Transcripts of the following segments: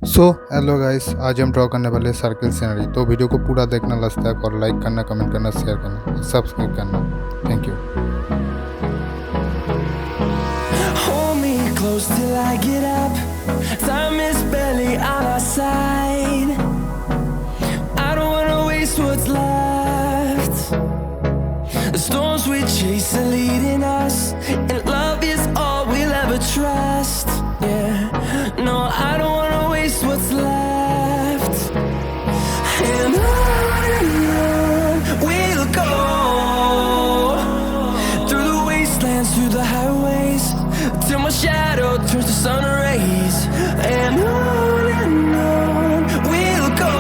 So hello guys, आज हम draw करने वाले सर्किल सीनरी। तो वीडियो को पूरा देखना लास्ट और लाइक करना, कमेंट करना, शेयर करना, सब्सक्राइब करना। Thank you. Hold me close till I get up. Time is barely on our side. I don't wanna waste what's left. The storms we chase are leading us, and love is all we'll ever trust. Yeah, no, I don't wanna waste what's left. And on we'll go, through the wastelands, through the highways, till my shadow turns to sun rays. And on we'll go,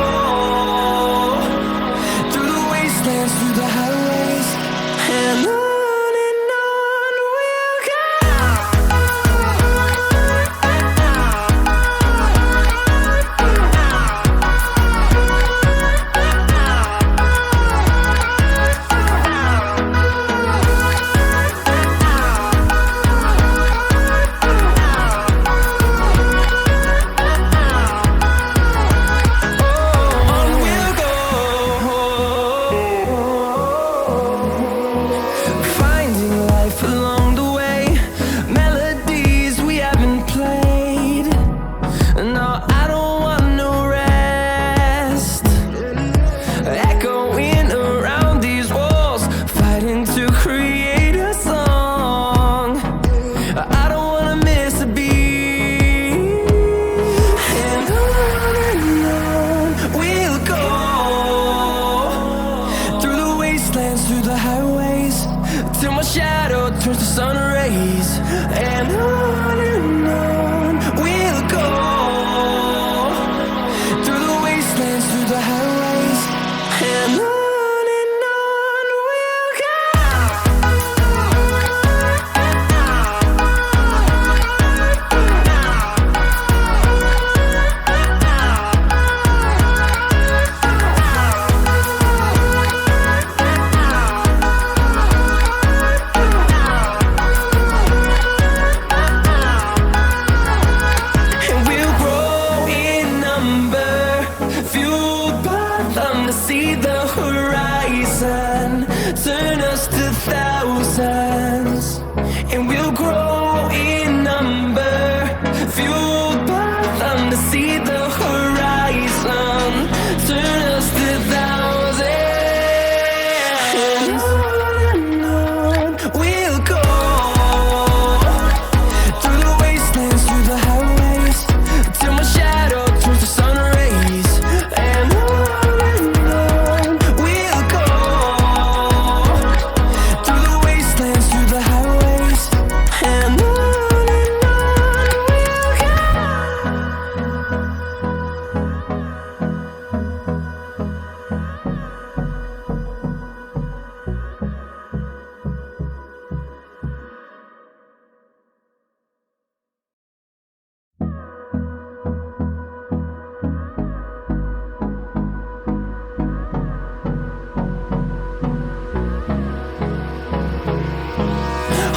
through the wastelands, through the highways, and on we'll go. Finding life along the way, melodies we haven't played. No, I don't want no rest. Echoing around these walls, fighting to create a song. I don't wanna miss a beat. And on we'll go, through the wastelands, through the highways, till my shadow turns to sun rays. And on we'll go, through the wastelands, through the highways, and on we'll go. And we'll grow in number, fueled by them to see the horizon, turn us to thousands. And we'll grow in number, fueled by them to see the horizon, turn us to thousands. And on we'll go, through the wastelands, through the highways, till my shadow turns to sun rays. And on we'll go, through the wastelands, through the highways, and on we'll go.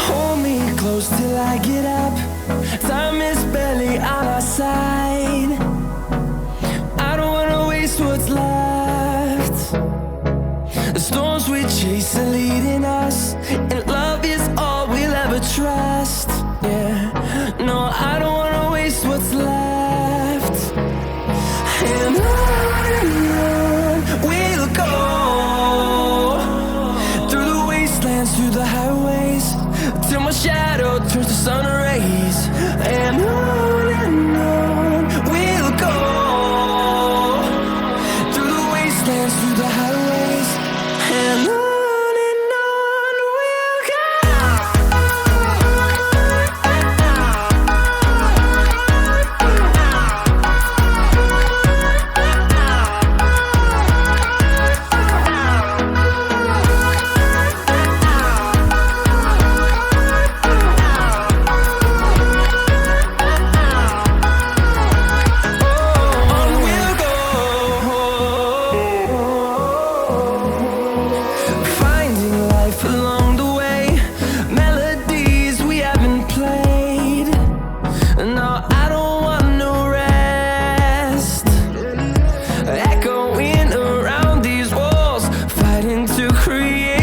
Hold me close till I get up. Time is barely on our side. I don't wanna waste what's left. The storms we chase are leading us, and love is all we'll ever trust. Yeah, no, I don't wanna waste what's left. And on we'll go, through the wastelands, through the highways, till my shadow turns to sun rays. And on we'll go, through the wastelands, through the highways, and on we'll go. fighting to create